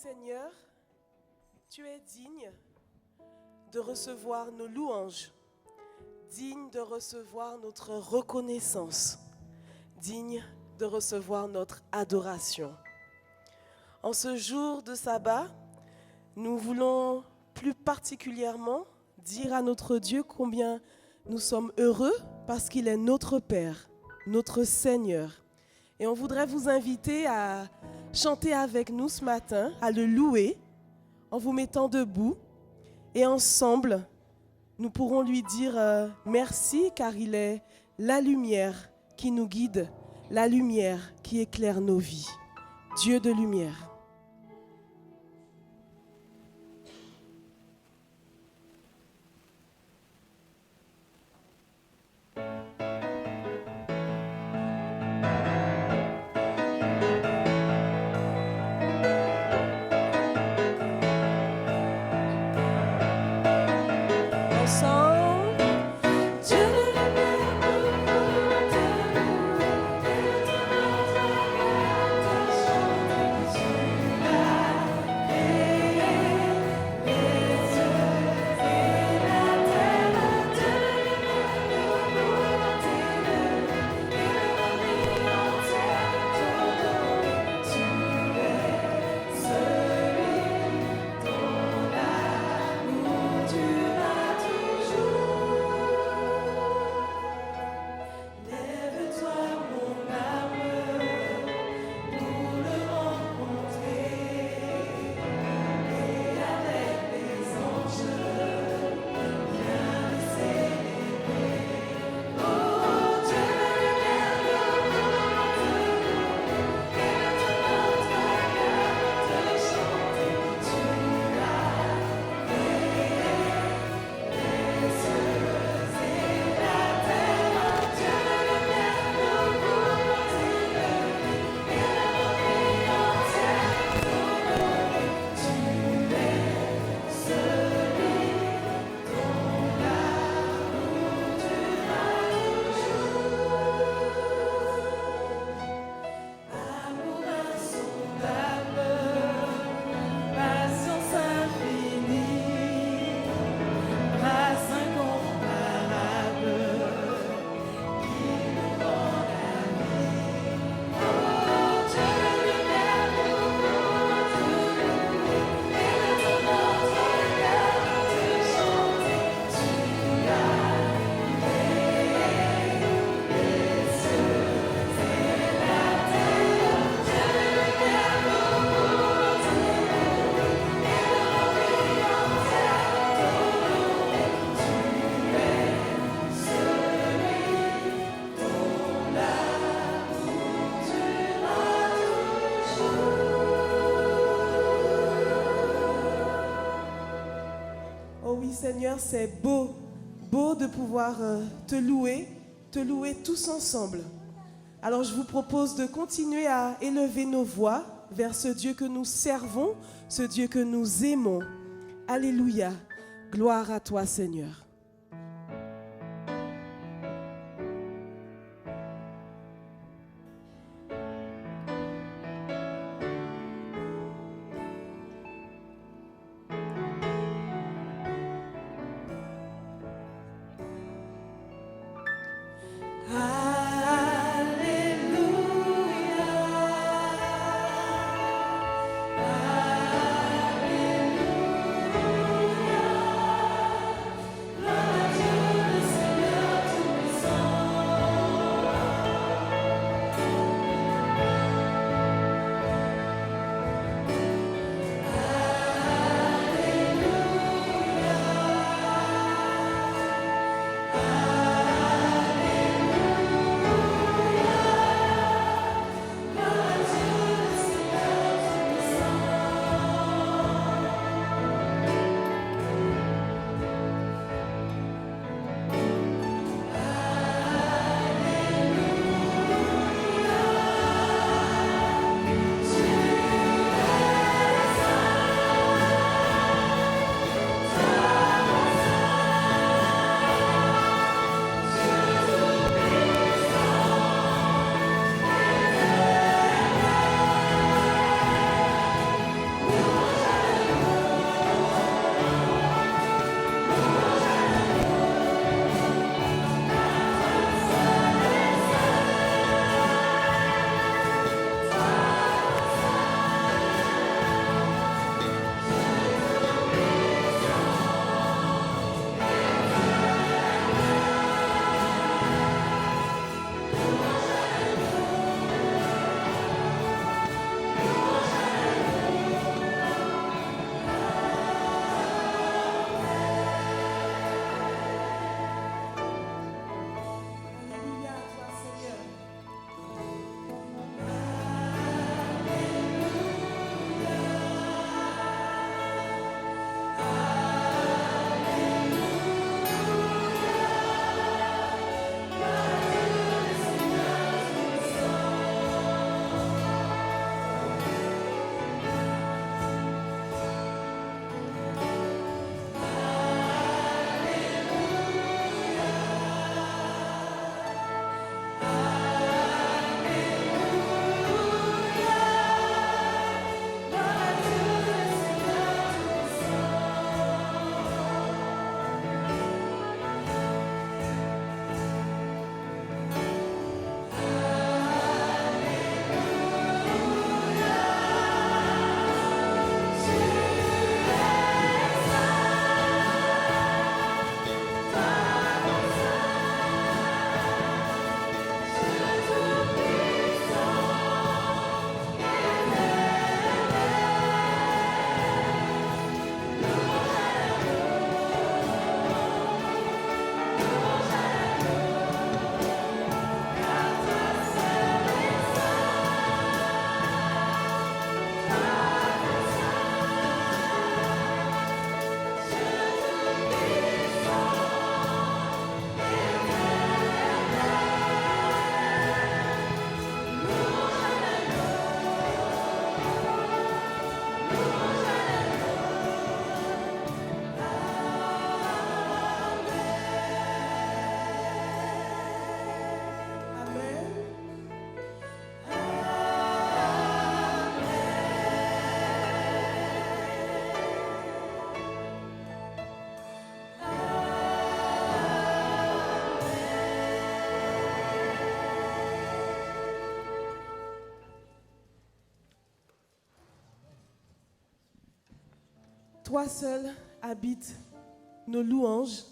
Seigneur, tu es digne de recevoir nos louanges, digne de recevoir notre reconnaissance, digne de recevoir notre adoration. En ce jour de sabbat, nous voulons plus particulièrement dire à notre Dieu combien nous sommes heureux parce qu'il est notre Père, notre Seigneur. Et on voudrait vous inviter à chanter avec nous ce matin, à le louer en vous mettant debout. Et ensemble, nous pourrons lui dire merci car il est la lumière qui nous guide, la lumière qui éclaire nos vies. Dieu de lumière. Seigneur, c'est beau de pouvoir te louer tous ensemble. Alors je vous propose de continuer à élever nos voix vers ce Dieu que nous servons, ce Dieu que nous aimons. Alléluia, gloire à toi Seigneur. Gloire toi seul habites nos louanges.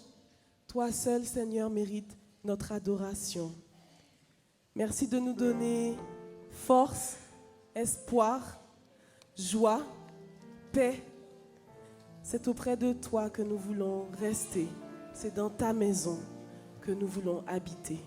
Toi seul, Seigneur, mérite notre adoration. Merci de nous donner force, espoir, joie, paix. C'est auprès de toi que nous voulons rester. C'est dans ta maison que nous voulons habiter.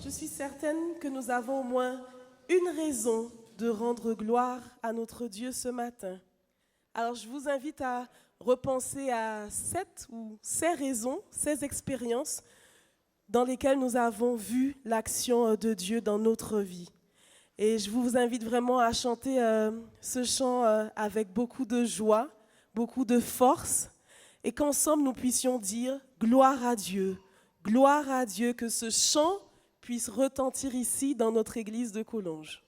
Je suis certaine que nous avons au moins une raison de rendre gloire à notre Dieu ce matin. Alors je vous invite à repenser à 7 ou 6 raisons, 6 expériences dans lesquelles nous avons vu l'action de Dieu dans notre vie. Et je vous invite vraiment à chanter ce chant avec beaucoup de joie, beaucoup de force, et qu'ensemble nous puissions dire gloire à Dieu, que ce chant puisse retentir ici dans notre église de Collonges.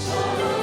Chantons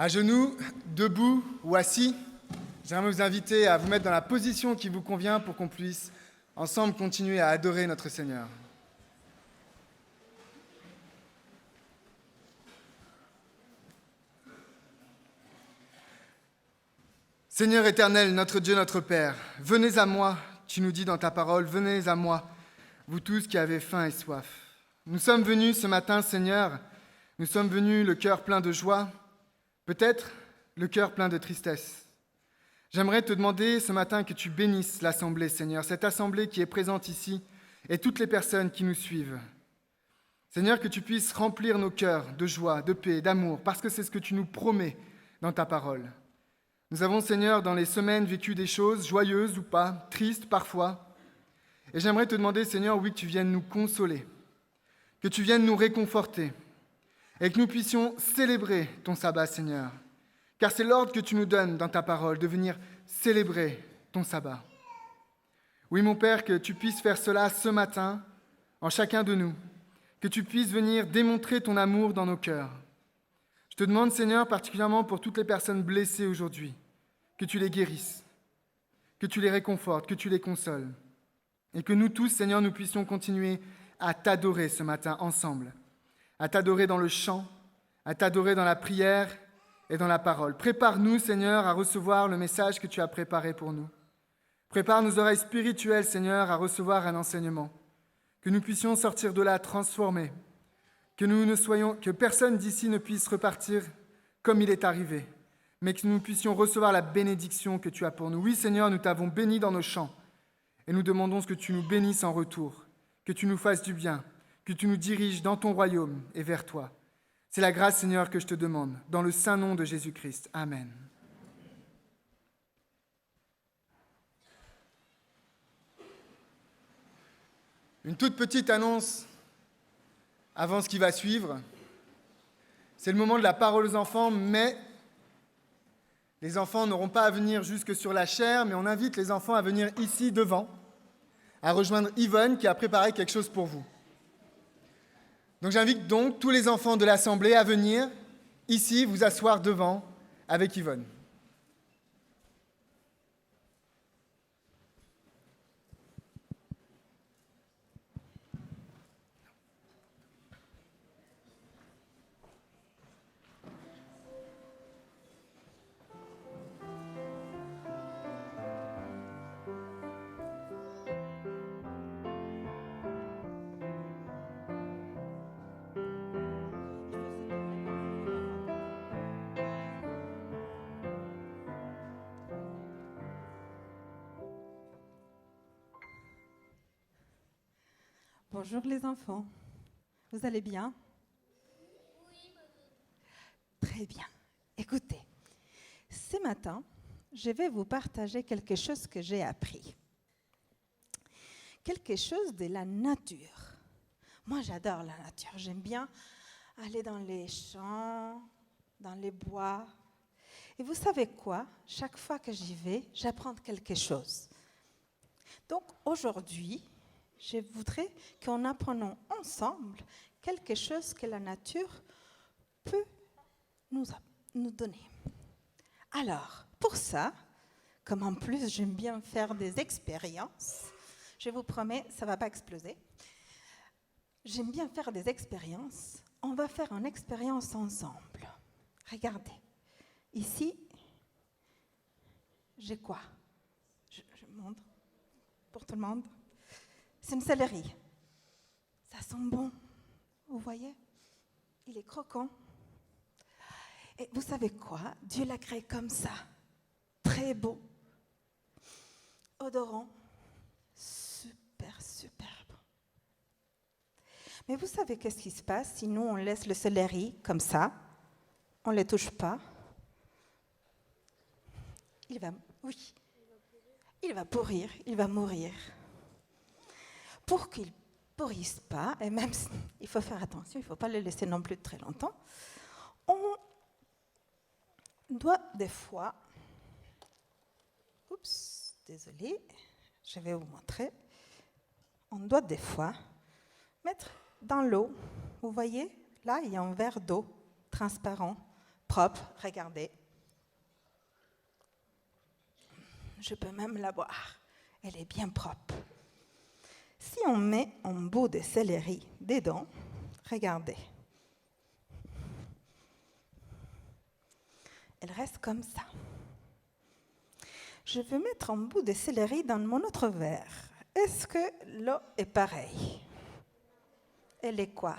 À genoux, debout ou assis, j'aimerais vous inviter à vous mettre dans la position qui vous convient pour qu'on puisse ensemble continuer à adorer notre Seigneur. Seigneur éternel, notre Dieu, notre Père, venez à moi, tu nous dis dans ta parole, venez à moi, vous tous qui avez faim et soif. Nous sommes venus ce matin, Seigneur, nous sommes venus le cœur plein de joie, peut-être le cœur plein de tristesse. J'aimerais te demander ce matin que tu bénisses l'Assemblée, Seigneur, cette Assemblée qui est présente ici et toutes les personnes qui nous suivent. Seigneur, que tu puisses remplir nos cœurs de joie, de paix, d'amour, parce que c'est ce que tu nous promets dans ta parole. Nous avons, Seigneur, dans les semaines vécu des choses, joyeuses ou pas, tristes parfois. Et j'aimerais te demander, Seigneur, oui, que tu viennes nous consoler, que tu viennes nous réconforter, et que nous puissions célébrer ton sabbat, Seigneur. Car c'est l'ordre que tu nous donnes dans ta parole, de venir célébrer ton sabbat. Oui, mon Père, que tu puisses faire cela ce matin, en chacun de nous, que tu puisses venir démontrer ton amour dans nos cœurs. Je te demande, Seigneur, particulièrement pour toutes les personnes blessées aujourd'hui, que tu les guérisses, que tu les réconfortes, que tu les consoles, et que nous tous, Seigneur, nous puissions continuer à t'adorer ce matin ensemble, à t'adorer dans le chant, à t'adorer dans la prière et dans la parole. Prépare-nous, Seigneur, à recevoir le message que tu as préparé pour nous. Prépare nos oreilles spirituelles, Seigneur, à recevoir un enseignement, que nous puissions sortir de là transformés, que personne d'ici ne puisse repartir comme il est arrivé, mais que nous puissions recevoir la bénédiction que tu as pour nous. Oui, Seigneur, nous t'avons béni dans nos chants, et nous demandons que tu nous bénisses en retour, que tu nous fasses du bien, que tu nous diriges dans ton royaume et vers toi. C'est la grâce, Seigneur, que je te demande, dans le saint nom de Jésus-Christ. Amen. Une toute petite annonce avant ce qui va suivre. C'est le moment de la parole aux enfants, mais les enfants n'auront pas à venir jusque sur la chaire, mais on invite les enfants à venir ici devant, à rejoindre Yvonne qui a préparé quelque chose pour vous. Donc j'invite donc tous les enfants de l'Assemblée à venir ici vous asseoir devant avec Yvonne. Bonjour les enfants, vous allez bien? Oui. Très bien. Écoutez, ce matin, je vais vous partager quelque chose que j'ai appris. Quelque chose de la nature. Moi, j'adore la nature. J'aime bien aller dans les champs, dans les bois. Et vous savez quoi? Chaque fois que j'y vais, j'apprends quelque chose. Donc aujourd'hui, je voudrais qu'on apprenne ensemble quelque chose que la nature peut nous donner. Alors, pour ça, comme en plus j'aime bien faire des expériences, je vous promets, ça ne va pas exploser. J'aime bien faire des expériences. On va faire une expérience ensemble. Regardez, ici, j'ai quoi? Je montre pour tout le monde. C'est une céleri. Ça sent bon. Vous voyez? Il est croquant. Et vous savez quoi? Dieu l'a créé comme ça. Très beau. Odorant. Super, super bon. Mais vous savez qu'est-ce qui se passe si nous, on laisse le céleri comme ça? On ne le touche pas. Il va pourrir, il va mourir. Pour qu'il ne pourrisse pas, et même il faut faire attention, il ne faut pas le laisser non plus très longtemps, on doit des fois, désolé, je vais vous montrer, on doit des fois mettre dans l'eau, vous voyez, là il y a un verre d'eau transparent, propre, regardez. Je peux même la boire. Elle est bien propre. Si on met un bout de céleri dedans, regardez. Elle reste comme ça. Je vais mettre un bout de céleri dans mon autre verre. Est-ce que l'eau est pareille? Elle est quoi?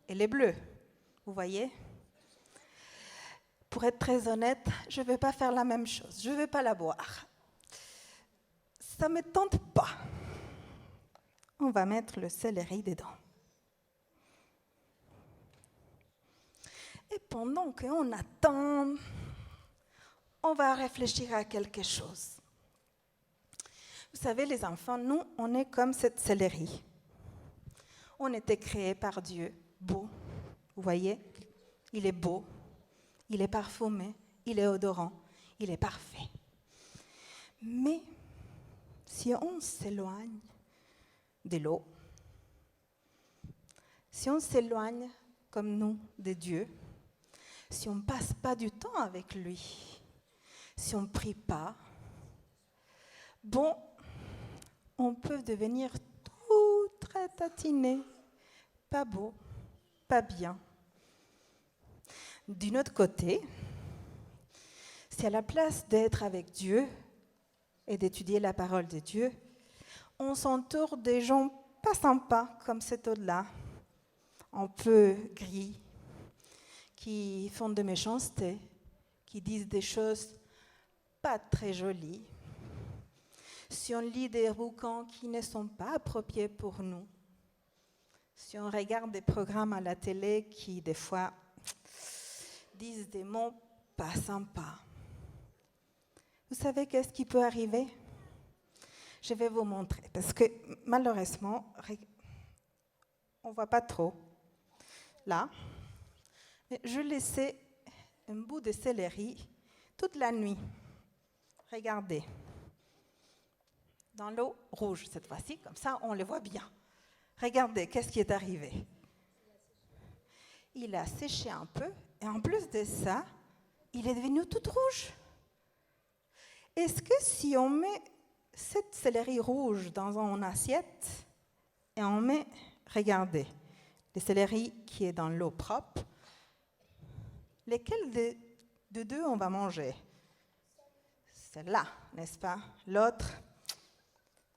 Elle est bleue. Vous voyez? Pour être très honnête, je ne vais pas faire la même chose. Je ne vais pas la boire. Ça ne me tente pas. On va mettre le céleri dedans. Et pendant qu'on attend, on va réfléchir à quelque chose. Vous savez, les enfants, nous, on est comme cette céleri. On était créés par Dieu, beau. Vous voyez? Il est beau, il est parfumé, il est odorant, il est parfait. Mais si on s'éloigne de l'eau, si on s'éloigne comme nous de Dieu, si on ne passe pas du temps avec lui, si on ne prie pas, bon, on peut devenir tout très tatiné, pas beau, pas bien. D'un autre côté, si à la place d'être avec Dieu et d'étudier la parole de Dieu, on s'entoure des gens pas sympas comme cet autre-là, un peu gris, qui font de méchanceté, qui disent des choses pas très jolies. Si on lit des bouquins qui ne sont pas appropriés pour nous, si on regarde des programmes à la télé qui, des fois, disent des mots pas sympas, vous savez qu'est-ce qui peut arriver? Je vais vous montrer, parce que malheureusement, on ne voit pas trop là. Mais je laissais un bout de céleri toute la nuit. Regardez. Dans l'eau rouge cette fois-ci, comme ça on le voit bien. Regardez, qu'est-ce qui est arrivé? Il a séché un peu, et en plus de ça, il est devenu tout rouge. Est-ce que si on met cette céleri rouge dans une assiette, et on met, regardez, le céleri qui est dans l'eau propre, lesquels de deux on va manger? Celle-là, n'est-ce pas? L'autre,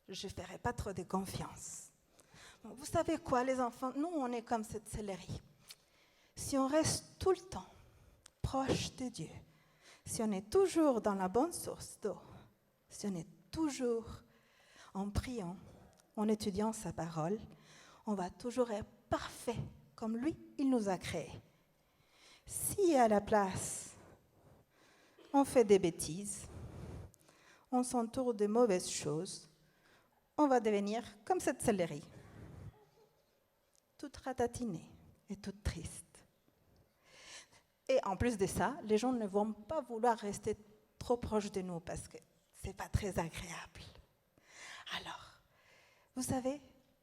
je ne ferai pas trop de confiance. Bon, vous savez quoi, les enfants? Nous, on est comme cette céleri. Si on reste tout le temps proche de Dieu, si on est toujours dans la bonne source d'eau, si on est toujours en priant, en étudiant sa parole, on va toujours être parfait comme lui, il nous a créés. Si à la place, on fait des bêtises, on s'entoure de mauvaises choses, on va devenir comme cette céleri, toute ratatinée et toute triste. Et en plus de ça, les gens ne vont pas vouloir rester trop proches de nous parce que ce n'est pas très agréable. Alors, vous savez,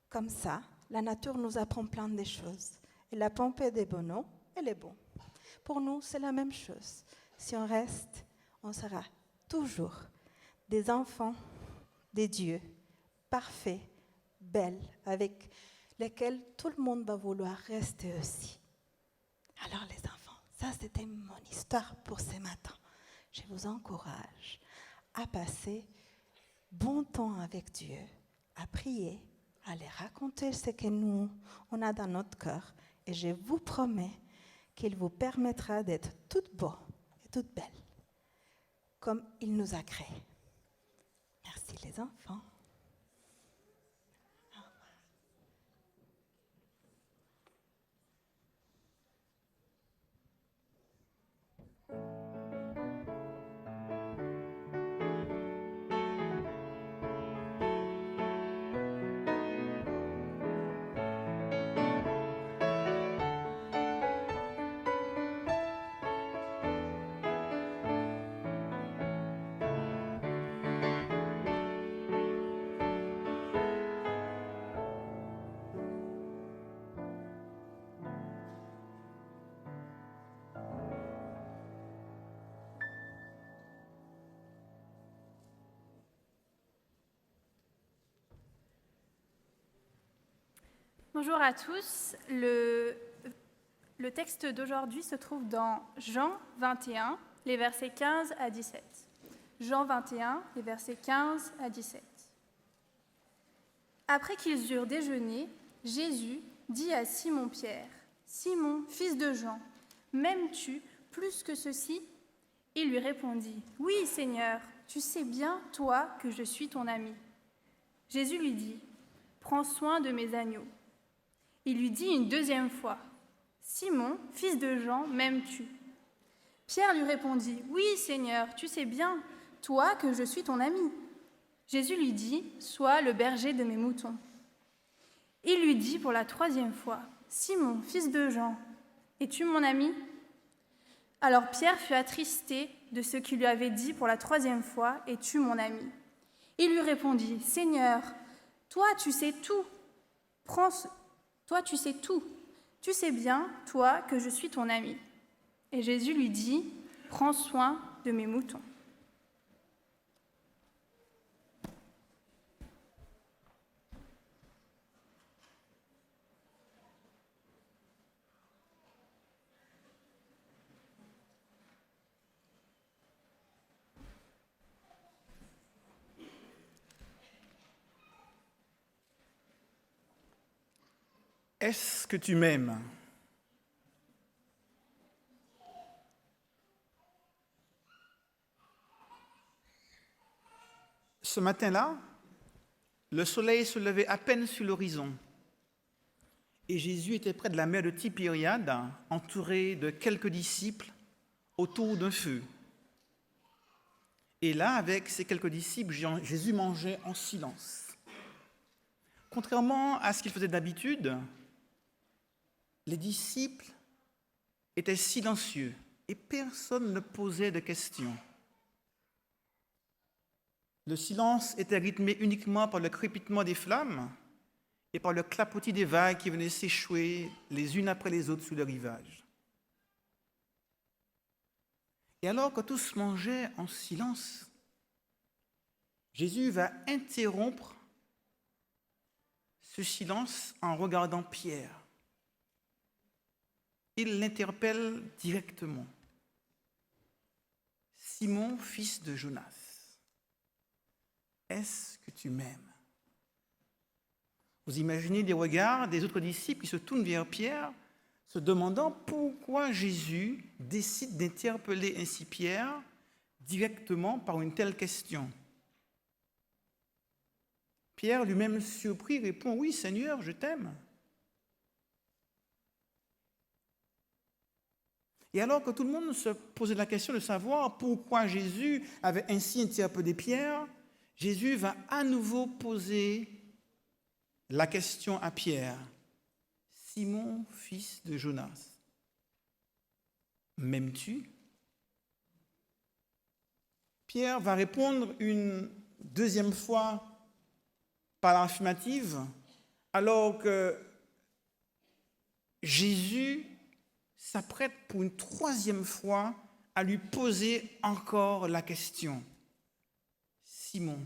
comme ça, la nature nous apprend plein de choses. Et la pompée des bonneaux, elle est bonne. Pour nous, c'est la même chose. Si on reste, on sera toujours des enfants des dieux, parfaits, belles, avec lesquels tout le monde va vouloir rester aussi. Alors les enfants, ça c'était mon histoire pour ce matin. Je vous encourage à passer bon temps avec Dieu, à prier, à lui raconter ce que nous, on a dans notre cœur. Et je vous promets qu'il vous permettra d'être toutes beaux et toutes belles, comme il nous a créés. Merci les enfants. Bonjour à tous. Le texte d'aujourd'hui se trouve dans Jean 21, les versets 15 à 17. Jean 21, les versets 15 à 17. Après qu'ils eurent déjeuné, Jésus dit à Simon-Pierre, « Simon, fils de Jean, m'aimes-tu plus que ceci ?» Il lui répondit, « Oui, Seigneur, tu sais bien, toi, que je suis ton ami. » Jésus lui dit, « Prends soin de mes agneaux. » Il lui dit une deuxième fois, « Simon, fils de Jean, m'aimes-tu » Pierre lui répondit, « Oui, Seigneur, tu sais bien, toi, que je suis ton ami. » Jésus lui dit, « Sois le berger de mes moutons. » Il lui dit pour la troisième fois, « Simon, fils de Jean, es-tu mon ami ?» Alors Pierre fut attristé de ce qu'il lui avait dit pour la troisième fois, « Es-tu mon ami ?» Il lui répondit, « Seigneur, toi tu sais tout. Toi tu sais tout. Tu sais bien, toi, que je suis ton ami. » Et Jésus lui dit, « Prends soin de mes moutons. » Est-ce que tu m'aimes ? Ce matin-là, le soleil se levait à peine sur l'horizon et Jésus était près de la mer de Tibériade, entouré de quelques disciples autour d'un feu. Et là, avec ces quelques disciples, Jésus mangeait en silence. Contrairement à ce qu'il faisait d'habitude, les disciples étaient silencieux et personne ne posait de questions. Le silence était rythmé uniquement par le crépitement des flammes et par le clapotis des vagues qui venaient s'échouer les unes après les autres sur le rivage. Et alors que tous mangeaient en silence, Jésus va interrompre ce silence en regardant Pierre. Il l'interpelle directement. « Simon, fils de Jonas, est-ce que tu m'aimes ?» Vous imaginez les regards des autres disciples qui se tournent vers Pierre, se demandant pourquoi Jésus décide d'interpeller ainsi Pierre directement par une telle question. Pierre, lui-même surpris, répond « Oui, Seigneur, je t'aime. » Et alors que tout le monde se posait la question de savoir pourquoi Jésus avait ainsi interpellé Pierre, Jésus va à nouveau poser la question à Pierre. « Simon, fils de Jonas, m'aimes-tu » Pierre va répondre une deuxième fois par l'affirmative, alors que Jésus s'apprête pour une troisième fois à lui poser encore la question. « Simon,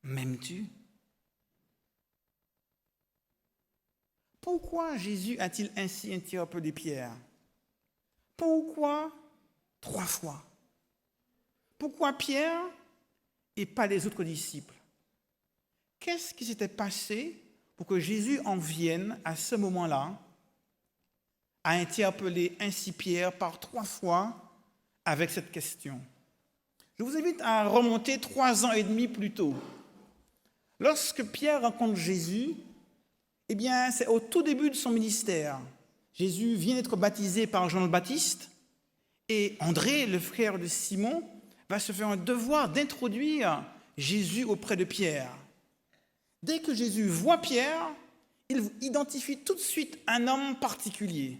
m'aimes-tu » Pourquoi Jésus a-t-il ainsi interpellé Pierre ? Pourquoi 3 fois ? Pourquoi Pierre et pas les autres disciples ? Qu'est-ce qui s'était passé pour que Jésus en vienne à ce moment-là à interpeller ainsi Pierre par 3 fois avec cette question? Je vous invite à remonter 3 ans et demi plus tôt. Lorsque Pierre rencontre Jésus, eh bien, c'est au tout début de son ministère. Jésus vient d'être baptisé par Jean le Baptiste et André, le frère de Simon, va se faire un devoir d'introduire Jésus auprès de Pierre. Dès que Jésus voit Pierre, il identifie tout de suite un homme particulier,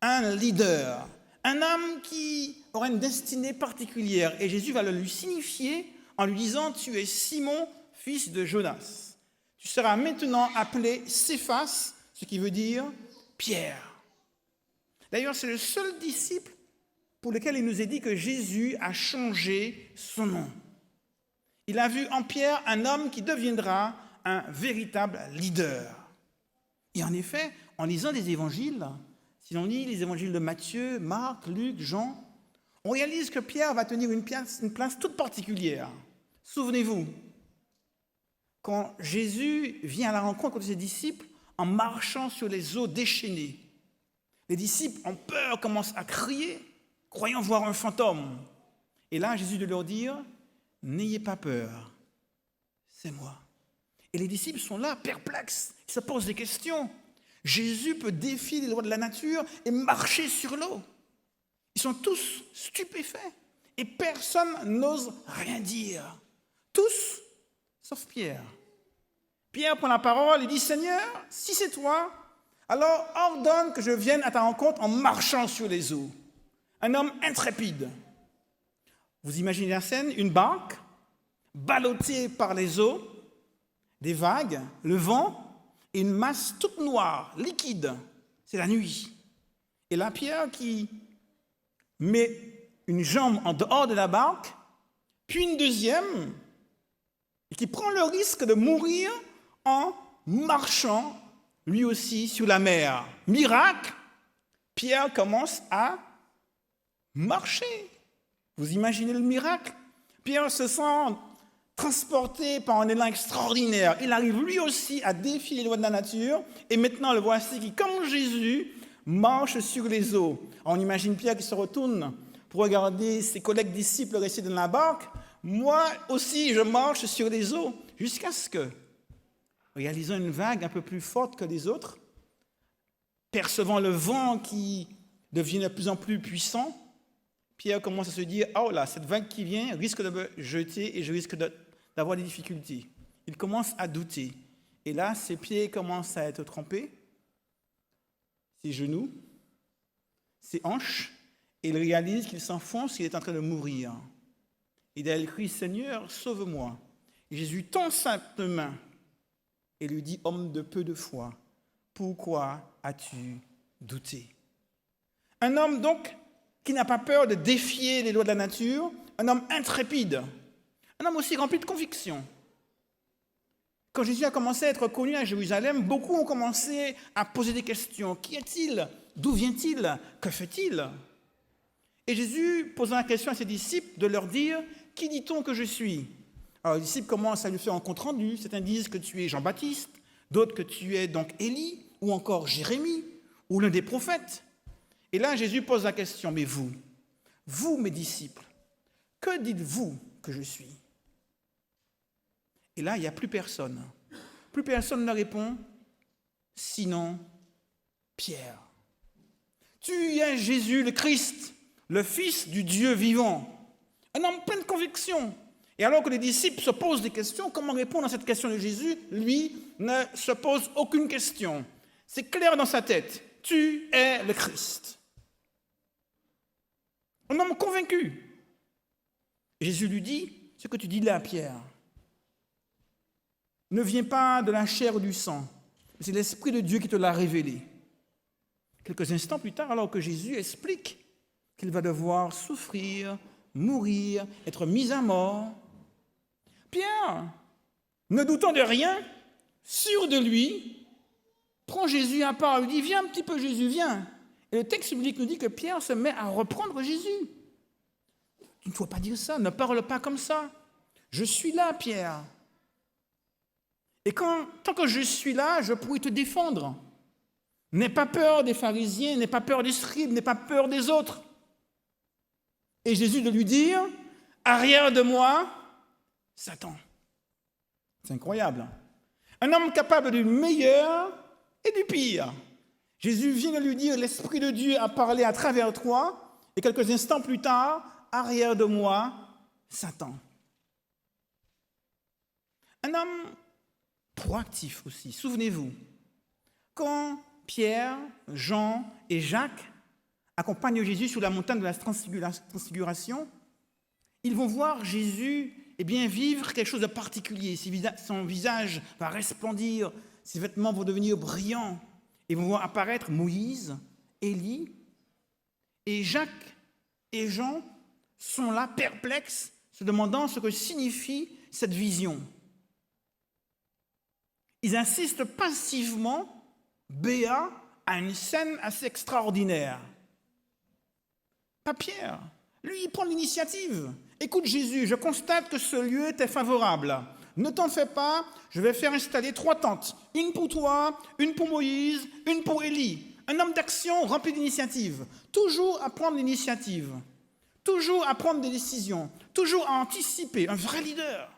un leader, un homme qui aura une destinée particulière. Et Jésus va le lui signifier en lui disant « Tu es Simon, fils de Jonas. Tu seras maintenant appelé Céphas, ce qui veut dire Pierre. » D'ailleurs, c'est le seul disciple pour lequel il nous est dit que Jésus a changé son nom. Il a vu en Pierre un homme qui deviendra un véritable leader. Et en effet, en lisant les évangiles, si l'on lit les évangiles de Matthieu, Marc, Luc, Jean, on réalise que Pierre va tenir une place toute particulière. Souvenez-vous, quand Jésus vient à la rencontre de ses disciples en marchant sur les eaux déchaînées, les disciples en peur commencent à crier, croyant voir un fantôme. Et là, Jésus de leur dire, « N'ayez pas peur, c'est moi. » Et les disciples sont là, perplexes, ils se posent des questions. Jésus peut défier les lois de la nature et marcher sur l'eau. Ils sont tous stupéfaits et personne n'ose rien dire. Tous, sauf Pierre. Pierre prend la parole et dit, « Seigneur, si c'est toi, alors ordonne que je vienne à ta rencontre en marchant sur les eaux. » Un homme intrépide. Vous imaginez la scène, une barque, ballottée par les eaux, des vagues, le vent, et une masse toute noire, liquide. C'est la nuit. Et là, Pierre qui met une jambe en dehors de la barque, puis une deuxième, et qui prend le risque de mourir en marchant, lui aussi, sur la mer. Miracle, Pierre commence à marcher. Vous imaginez le miracle? Pierre se sent transporté par un élan extraordinaire. Il arrive lui aussi à défier les lois de la nature. Et maintenant, le voici qui, comme Jésus, marche sur les eaux. On imagine Pierre qui se retourne pour regarder ses collègues disciples rester dans la barque. Moi aussi, je marche sur les eaux. Jusqu'à ce que, réalisant une vague un peu plus forte que les autres, percevant le vent qui devient de plus en plus puissant, Pierre commence à se dire, « Oh là, cette vague qui vient risque de me jeter et je risque d'avoir des difficultés. » Il commence à douter. Et là, ses pieds commencent à être trempés, ses genoux, ses hanches, et il réalise qu'il s'enfonce, qu'il est en train de mourir. Et là, il crie, « Seigneur, sauve-moi. » Et Jésus tend sa main et lui dit, « Homme de peu de foi, pourquoi as-tu douté ?» Un homme donc qui n'a pas peur de défier les lois de la nature, un homme intrépide, un homme aussi rempli de conviction. Quand Jésus a commencé à être connu à Jérusalem, beaucoup ont commencé à poser des questions. Qui est-il? D'où vient-il? Que fait-il? Et Jésus, posant la question à ses disciples, de leur dire, « Qui dit-on que je suis ?» Alors les disciples commencent à lui faire un compte-rendu. Certains disent que tu es Jean-Baptiste, d'autres que tu es donc Élie, ou encore Jérémie, ou l'un des prophètes. Et là, Jésus pose la question, « Mais vous, mes disciples, que dites-vous que je suis ?» Et là, il n'y a plus personne. Plus personne ne répond, sinon Pierre. « Tu es Jésus le Christ, le Fils du Dieu vivant. » Un homme plein de conviction. Et alors que les disciples se posent des questions, comment répondre à cette question de Jésus? Lui ne se pose aucune question. C'est clair dans sa tête. « Tu es le Christ. » Un homme convaincu. Jésus lui dit, ce que tu dis là, Pierre, ne vient pas de la chair ou du sang, mais c'est l'Esprit de Dieu qui te l'a révélé. Quelques instants plus tard, alors que Jésus explique qu'il va devoir souffrir, mourir, être mis à mort, Pierre, ne doutant de rien, sûr de lui, prend Jésus à part, lui dit, viens un petit peu Jésus, viens. Et le texte biblique nous dit que Pierre se met à reprendre Jésus. Il ne faut pas dire ça, ne parle pas comme ça. Je suis là, Pierre. Et tant que je suis là, je pourrai te défendre. N'aie pas peur des pharisiens, n'aie pas peur des scribes, n'aie pas peur des autres. Et Jésus de lui dire, arrière de moi, Satan. C'est incroyable. Un homme capable du meilleur et du pire. Jésus vient de lui dire, l'Esprit de Dieu a parlé à travers toi, et quelques instants plus tard, arrière de moi, Satan. Un homme proactif aussi. Souvenez-vous, quand Pierre, Jean et Jacques accompagnent Jésus sur la montagne de la transfiguration, ils vont voir Jésus vivre quelque chose de particulier. Son visage va resplendir, ses vêtements vont devenir brillants. Ils vont voir apparaître Moïse, Élie, et Jacques et Jean sont là perplexes, se demandant ce que signifie cette vision. Ils insistent passivement Béat a une scène assez extraordinaire. Pas Pierre. Lui, il prend l'initiative. Écoute Jésus, je constate que ce lieu était favorable. Ne t'en fais pas, je vais faire installer 3 tentes. Une pour toi, une pour Moïse, une pour Élie. Un homme d'action rempli d'initiative. Toujours à prendre l'initiative. Toujours à prendre des décisions. Toujours à anticiper. Un vrai leader.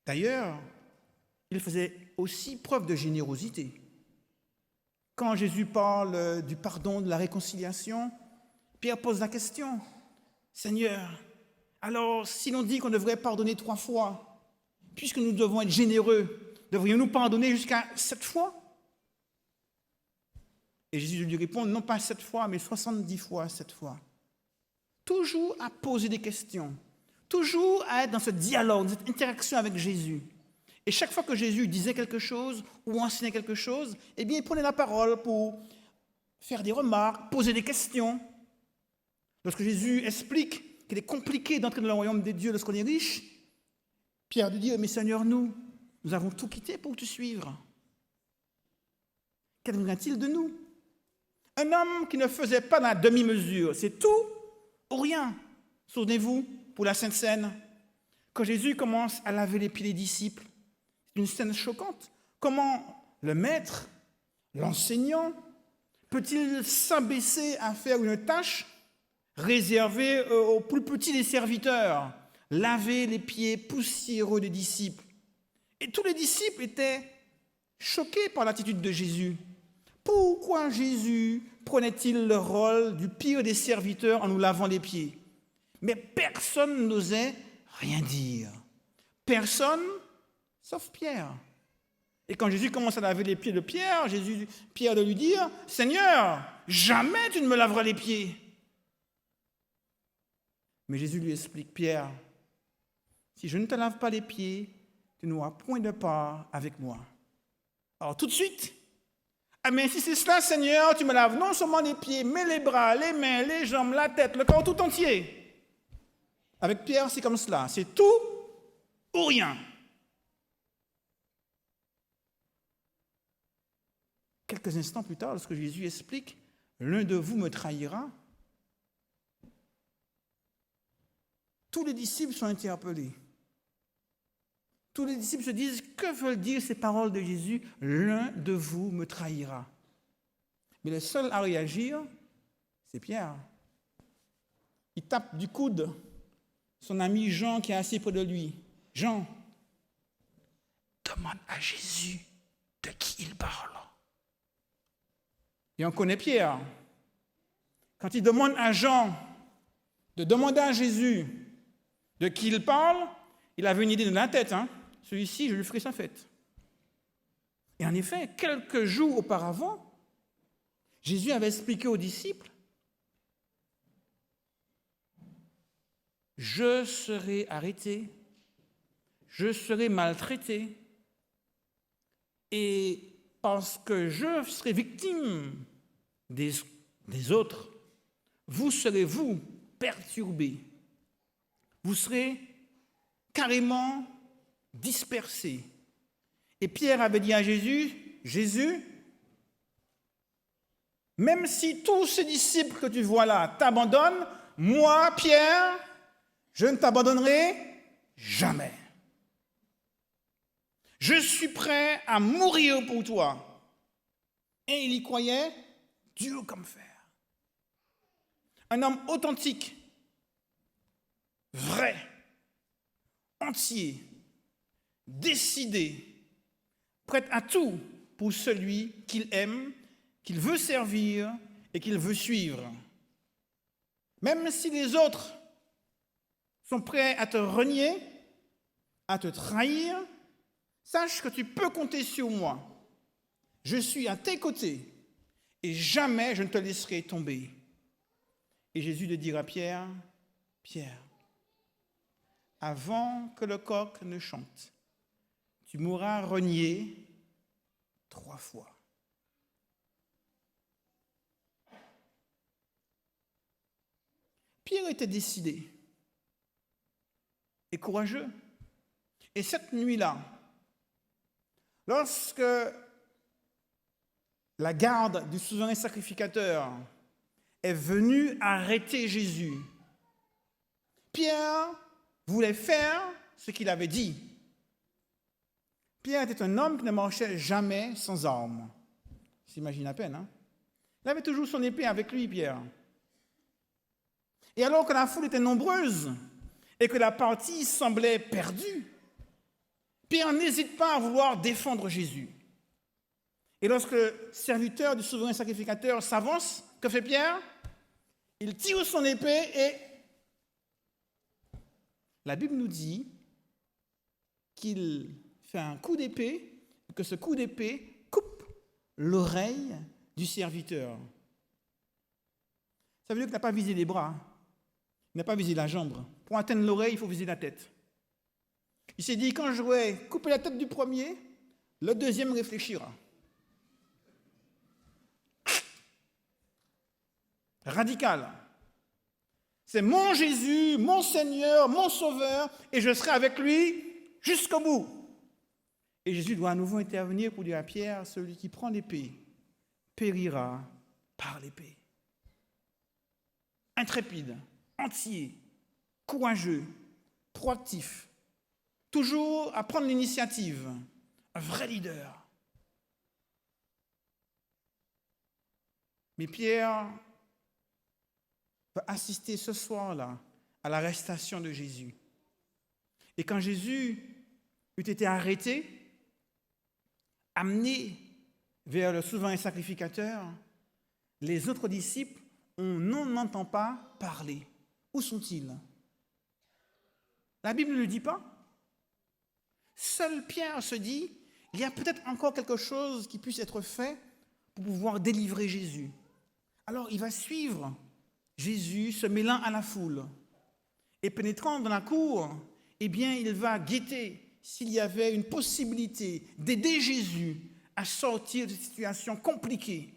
D'ailleurs, il faisait aussi preuve de générosité. Quand Jésus parle du pardon, de la réconciliation, Pierre pose la question. Seigneur, alors si l'on dit qu'on devrait pardonner 3 fois, puisque nous devons être généreux, devrions-nous pardonner jusqu'à 7 fois? Et Jésus lui répond, non pas 7 fois, mais 70 fois 7 fois. Toujours à poser des questions, toujours à être dans ce dialogue, cette interaction avec Jésus. Et chaque fois que Jésus disait quelque chose ou enseignait quelque chose, eh bien, il prenait la parole pour faire des remarques, poser des questions. Lorsque Jésus explique qu'il est compliqué d'entrer dans le royaume des dieux lorsqu'on est riche, Pierre lui dit, mais Seigneur, nous avons tout quitté pour te suivre. Qu'adviendra-t-il de nous? Un homme qui ne faisait pas la demi-mesure, c'est tout ou rien. Souvenez-vous, pour la Sainte Seine, quand Jésus commence à laver les pieds des disciples, c'est une scène choquante. Comment le maître, l'enseignant, peut-il s'abaisser à faire une tâche réservée aux plus petits des serviteurs, laver les pieds poussiéreux des disciples? Et tous les disciples étaient choqués par l'attitude de Jésus. Pourquoi Jésus prenait-il le rôle du pire des serviteurs en nous lavant les pieds? Mais personne n'osait rien dire. Personne, sauf Pierre. Et quand Jésus commence à laver les pieds de Pierre, Pierre de lui dire, « Seigneur, jamais tu ne me laveras les pieds. » Mais Jésus lui explique, « Pierre, si je ne te lave pas les pieds, tu n'auras point de part avec moi. » Alors tout de suite, « Ah mais si c'est cela, Seigneur, tu me laves non seulement les pieds, mais les bras, les mains, les jambes, la tête, le corps tout entier. » Avec Pierre, c'est comme cela, c'est tout ou rien. Quelques instants plus tard, lorsque Jésus explique, « L'un de vous me trahira », tous les disciples sont interpellés. Tous les disciples se disent, que veulent dire ces paroles de Jésus? « L'un de vous me trahira ». Mais le seul à réagir, c'est Pierre. Il tape du coude son ami Jean qui est assis près de lui. « Jean, demande à Jésus de qui il parle. » Et on connaît Pierre. Quand il demande à Jean de demander à Jésus de qui il parle, il avait une idée dans la tête. Celui-ci, je lui ferai sa fête. Et en effet, quelques jours auparavant, Jésus avait expliqué aux disciples, « Je serai arrêté, je serai maltraité, et parce que je serai victime des autres, vous serez, vous, perturbés. Vous serez carrément dispersés. » Et Pierre avait dit à Jésus, « Jésus, même si tous ces disciples que tu vois là t'abandonnent, moi, Pierre, je ne t'abandonnerai jamais. Je suis prêt à mourir pour toi. » Et il y croyait dur comme fer. Un homme authentique, vrai, entier, décidé, prêt à tout pour celui qu'il aime, qu'il veut servir et qu'il veut suivre. Même si les autres sont prêts à te renier, à te trahir, sache que tu peux compter sur moi. Je suis à tes côtés et jamais je ne te laisserai tomber. Et Jésus de dire à Pierre, « Pierre, avant que le coq ne chante, tu m'auras renié 3 fois. » Pierre était décidé et courageux. Et cette nuit-là, Lorsque la garde du souverain sacrificateur est venue arrêter Jésus, Pierre voulait faire ce qu'il avait dit. Pierre était un homme qui ne marchait jamais sans armes. S'imagine à peine, hein? Il avait toujours son épée avec lui, Pierre. Et alors que la foule était nombreuse et que la partie semblait perdue, Pierre n'hésite pas à vouloir défendre Jésus. Et lorsque le serviteur du souverain sacrificateur s'avance, que fait Pierre? Il tire son épée et la Bible nous dit qu'il fait un coup d'épée et que ce coup d'épée coupe l'oreille du serviteur. Ça veut dire qu'il n'a pas visé les bras, il n'a pas visé la jambe. Pour atteindre l'oreille, il faut viser la tête. Il s'est dit, quand je vais couper la tête du premier, le deuxième réfléchira. Radical. C'est mon Jésus, mon Seigneur, mon Sauveur, et je serai avec lui jusqu'au bout. Et Jésus doit à nouveau intervenir pour dire à Pierre, celui qui prend l'épée périra par l'épée. Intrépide, entier, courageux, proactif, toujours à prendre l'initiative, un vrai leader. Mais Pierre va assister ce soir-là à l'arrestation de Jésus. Et quand Jésus eut été arrêté, amené vers le souverain sacrificateur, les autres disciples, on n'en entend pas parler. Où sont-ils? La Bible ne le dit pas. Seul Pierre se dit, il y a peut-être encore quelque chose qui puisse être fait pour pouvoir délivrer Jésus. Alors il va suivre Jésus se mêlant à la foule. Et pénétrant dans la cour, eh bien, il va guetter s'il y avait une possibilité d'aider Jésus à sortir de cette situation compliquée.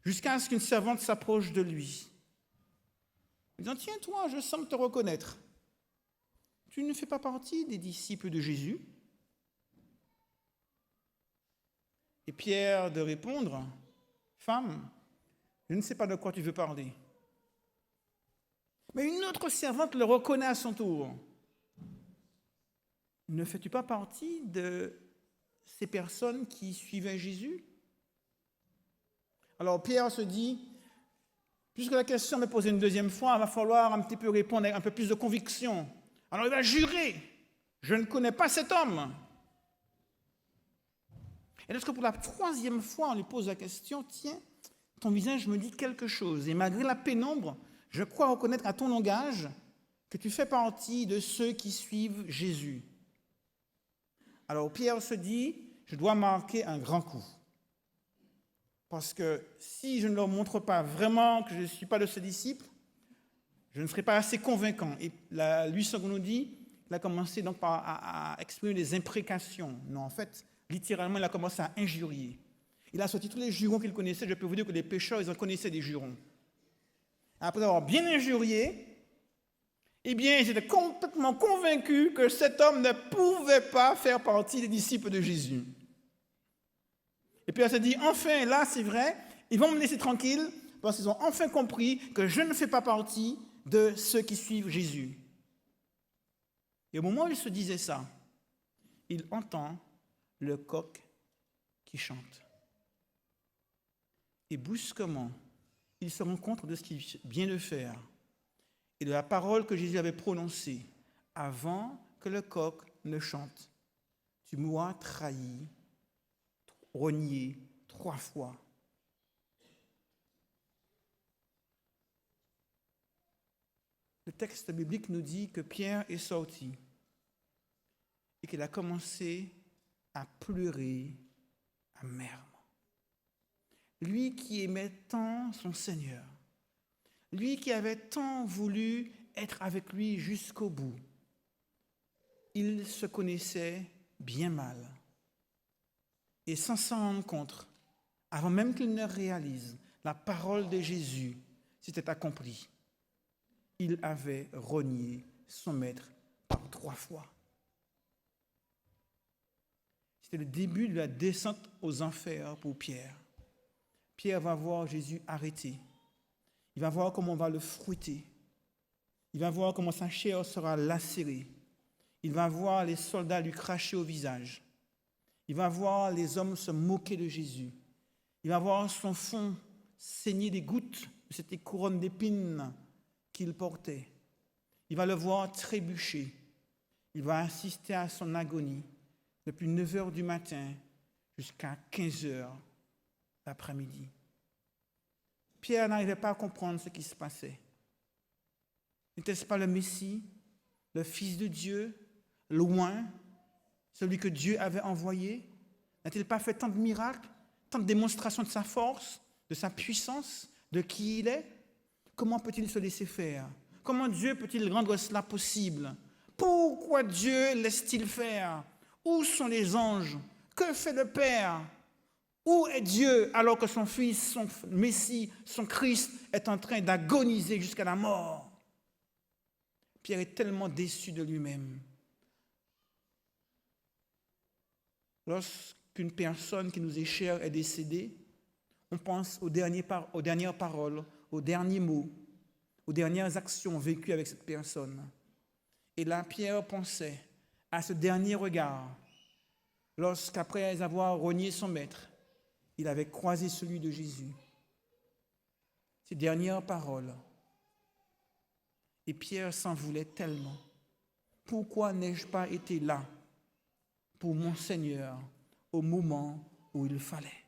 Jusqu'à ce qu'une servante s'approche de lui, disant, tiens, toi, je semble te reconnaître. Tu ne fais pas partie des disciples de Jésus? Et Pierre de répondre, femme, je ne sais pas de quoi tu veux parler. Mais une autre servante le reconnaît à son tour. Ne fais-tu pas partie de ces personnes qui suivaient Jésus? Alors Pierre se dit, puisque la question m'est posée une deuxième fois, il va falloir un petit peu répondre avec un peu plus de conviction. Alors il va jurer, je ne connais pas cet homme. Et lorsque pour la troisième fois on lui pose la question, tiens, ton visage me dit quelque chose, et malgré la pénombre, je crois reconnaître à ton langage que tu fais partie de ceux qui suivent Jésus. Alors Pierre se dit, je dois marquer un grand coup. Parce que si je ne leur montre pas vraiment que je ne suis pas de ce disciple, je ne serai pas assez convaincant. Et lui, ce qu'on nous dit, il a commencé donc à exprimer des imprécations. Non, en fait, littéralement, il a commencé à injurier. Il a sorti tous les jurons qu'il connaissait. Je peux vous dire que les pécheurs, ils en connaissaient des jurons. Après avoir bien injurié, eh bien, ils étaient complètement convaincus que cet homme ne pouvait pas faire partie des disciples de Jésus. Et puis elle se dit, enfin, là, c'est vrai, ils vont me laisser tranquille parce qu'ils ont enfin compris que je ne fais pas partie de ceux qui suivent Jésus. Et au moment où il se disait ça, il entend le coq qui chante. Et brusquement, il se rend compte de ce qu'il vient de faire et de la parole que Jésus avait prononcée avant que le coq ne chante. Tu m'as trahi, renié 3 fois. Le texte biblique nous dit que Pierre est sorti et qu'il a commencé à pleurer amèrement. Lui qui aimait tant son Seigneur, lui qui avait tant voulu être avec lui jusqu'au bout, il se connaissait bien mal. Et sans s'en rendre compte, avant même qu'il ne réalise, la parole de Jésus s'était accomplie. Il avait renié son maître par 3 fois. C'était le début de la descente aux enfers pour Pierre. Pierre va voir Jésus arrêté. Il va voir comment on va le fouetter. Il va voir comment sa chair sera lacérée. Il va voir les soldats lui cracher au visage. Il va voir les hommes se moquer de Jésus. Il va voir son front saigner des gouttes de cette couronne d'épines qu'il portait. Il va le voir trébucher. Il va assister à son agonie depuis 9 heures du matin jusqu'à 15 heures l'après-midi. Pierre n'arrivait pas à comprendre ce qui se passait. N'était-ce pas le Messie, le Fils de Dieu, loin, celui que Dieu avait envoyé? N'a-t-il pas fait tant de miracles, tant de démonstrations de sa force, de sa puissance, de qui il est? Comment peut-il se laisser faire? Comment Dieu peut-il rendre cela possible? Pourquoi Dieu laisse-t-il faire? Où sont les anges? Que fait le Père? Où est Dieu alors que son Fils, son Messie, son Christ est en train d'agoniser jusqu'à la mort? Pierre est tellement déçu de lui-même. Lorsqu'une personne qui nous est chère est décédée, on pense aux dernières paroles, aux derniers mots, aux dernières actions vécues avec cette personne. Et là, Pierre pensait à ce dernier regard, lorsqu'après avoir renié son maître, il avait croisé celui de Jésus. Ces dernières paroles. Et Pierre s'en voulait tellement. Pourquoi n'ai-je pas été là pour mon Seigneur au moment où il fallait?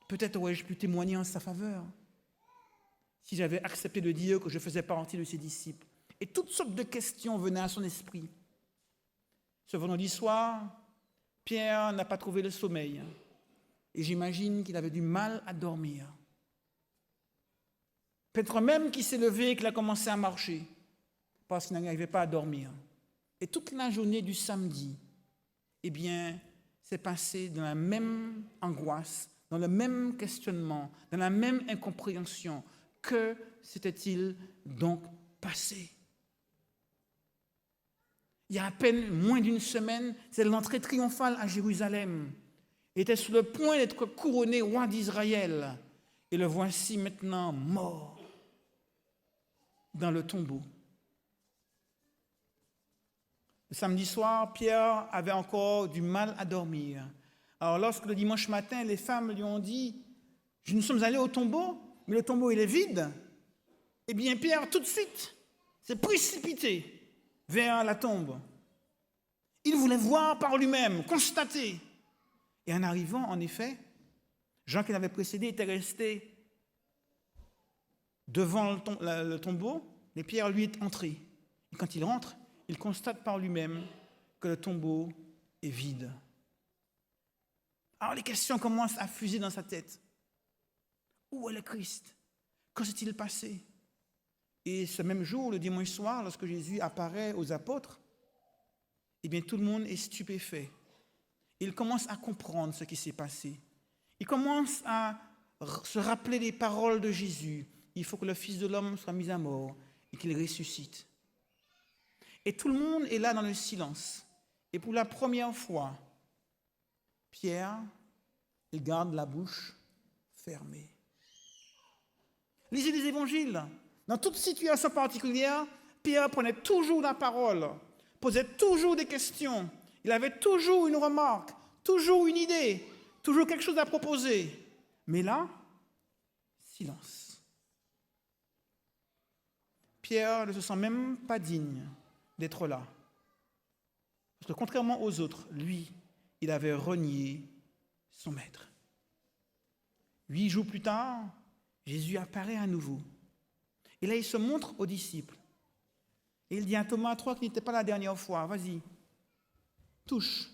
Peut-être aurais-je pu témoigner en sa faveur si j'avais accepté de dire que je faisais partie de ses disciples. Et toutes sortes de questions venaient à son esprit. Ce vendredi soir, Pierre n'a pas trouvé le sommeil. Et j'imagine qu'il avait du mal à dormir. Peut-être même qu'il s'est levé et qu'il a commencé à marcher parce qu'il n'arrivait pas à dormir. Et toute la journée du samedi, eh bien, s'est passé dans la même angoisse, dans le même questionnement, dans la même incompréhension. Que s'était-il donc passé? Il y a à peine moins d'une semaine, c'est l'entrée triomphale à Jérusalem. Il était sur le point d'être couronné roi d'Israël. Et le voici maintenant mort dans le tombeau. Le samedi soir, Pierre avait encore du mal à dormir. Alors lorsque le dimanche matin, les femmes lui ont dit « Nous sommes allés au tombeau, mais le tombeau il est vide », eh bien Pierre tout de suite s'est précipité vers la tombe. Il voulait voir par lui-même, constater. Et en arrivant, en effet, Jean qui l'avait précédé était resté devant le tombeau, mais Pierre lui est entré. Et quand il rentre, il constate par lui-même que le tombeau est vide. Alors les questions commencent à fuser dans sa tête. Où est le Christ? Que s'est-il passé? Et ce même jour, le dimanche soir, lorsque Jésus apparaît aux apôtres, eh bien tout le monde est stupéfait. Il commence à comprendre ce qui s'est passé. Il commence à se rappeler les paroles de Jésus. Il faut que le Fils de l'homme soit mis à mort et qu'il ressuscite. Et tout le monde est là dans le silence. Et pour la première fois, Pierre, il garde la bouche fermée. Lisez les évangiles. Dans toute situation particulière, Pierre prenait toujours la parole, posait toujours des questions. Il avait toujours une remarque, toujours une idée, toujours quelque chose à proposer. Mais là, silence. Pierre ne se sent même pas digne d'être là. Parce que contrairement aux autres, lui, il avait renié son maître. 8 jours plus tard, Jésus apparaît à nouveau. Et là, il se montre aux disciples. Et il dit à Thomas, toi qui n'étais pas la dernière fois, vas-y, touche.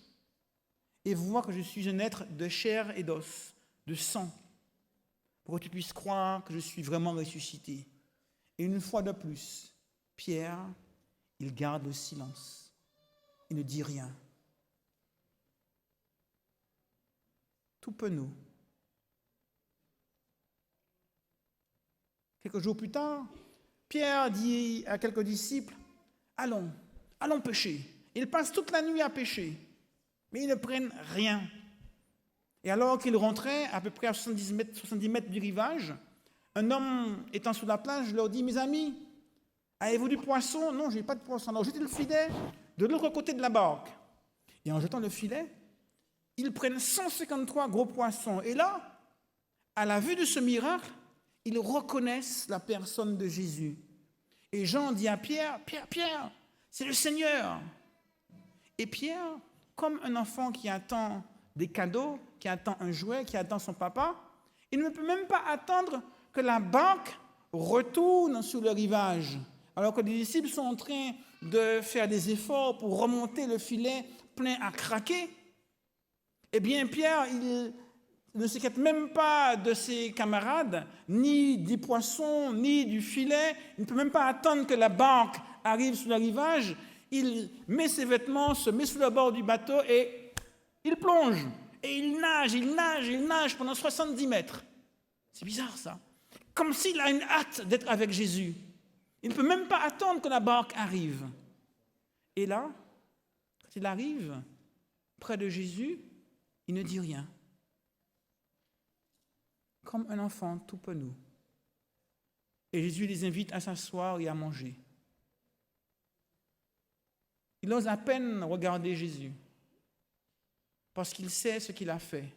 Et vois que je suis un être de chair et d'os, de sang, pour que tu puisses croire que je suis vraiment ressuscité. Et une fois de plus, Pierre, il garde le silence. Il ne dit rien. Tout penaud. Quelques jours plus tard, Pierre dit à quelques disciples, allons pêcher. Ils passent toute la nuit à pêcher. Mais ils ne prennent rien. Et alors qu'ils rentraient à peu près à 70 mètres du rivage, un homme étant sur la plage leur dit « Mes amis, avez-vous du poisson ?» « Non, je n'ai pas de poisson. » Alors jetez le filet de l'autre côté de la barque. Et en jetant le filet, ils prennent 153 gros poissons. Et là, à la vue de ce miracle, ils reconnaissent la personne de Jésus. Et Jean dit à Pierre, « Pierre, c'est le Seigneur !» Et Pierre, comme un enfant qui attend des cadeaux, qui attend un jouet, qui attend son papa, il ne peut même pas attendre que la barque retourne sur le rivage, alors que les disciples sont en train de faire des efforts pour remonter le filet plein à craquer. Eh bien, Pierre, il ne s'inquiète même pas de ses camarades, ni des poissons, ni du filet. Il ne peut même pas attendre que la barque arrive sur le rivage. Il met ses vêtements, se met sur le bord du bateau et il plonge. Et il nage pendant 70 mètres. C'est bizarre ça. Comme s'il a une hâte d'être avec Jésus. Il ne peut même pas attendre que la barque arrive. Et là, quand il arrive près de Jésus, il ne dit rien. Comme un enfant tout penaud. Et Jésus les invite à s'asseoir et à manger. Il ose à peine regarder Jésus, parce qu'il sait ce qu'il a fait.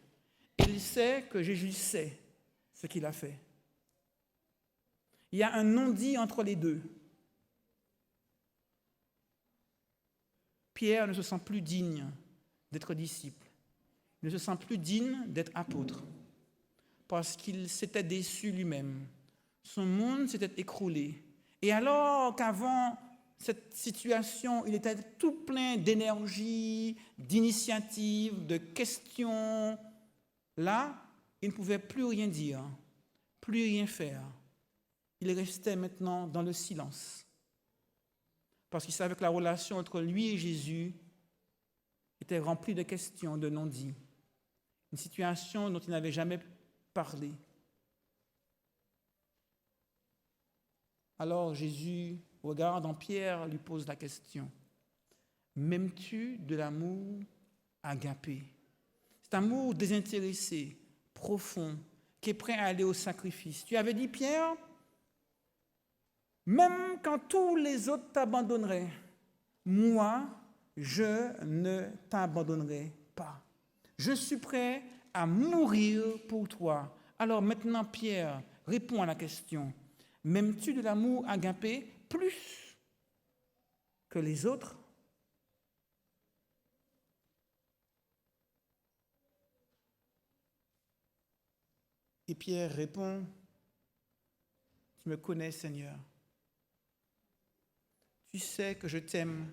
Il sait que Jésus sait ce qu'il a fait. Il y a un non-dit entre les deux. Pierre ne se sent plus digne d'être disciple. Il ne se sent plus digne d'être apôtre, parce qu'il s'était déçu lui-même. Son monde s'était écroulé. Et alors qu'avant cette situation, il était tout plein d'énergie, d'initiative, de questions, là, il ne pouvait plus rien dire, plus rien faire. Il restait maintenant dans le silence, parce qu'il savait que la relation entre lui et Jésus était remplie de questions, de non-dits. Une situation dont il n'avait jamais parlé. Alors Jésus regarde en Pierre, lui pose la question. M'aimes-tu de l'amour agapé? Cet amour désintéressé, profond, qui est prêt à aller au sacrifice. Tu avais dit, Pierre, même quand tous les autres t'abandonneraient, moi, je ne t'abandonnerai pas. Je suis prêt à mourir pour toi. Alors maintenant, Pierre, réponds à la question. M'aimes-tu de l'amour agapé plus que les autres? Et Pierre répond, tu me connais, Seigneur. Tu sais que je t'aime,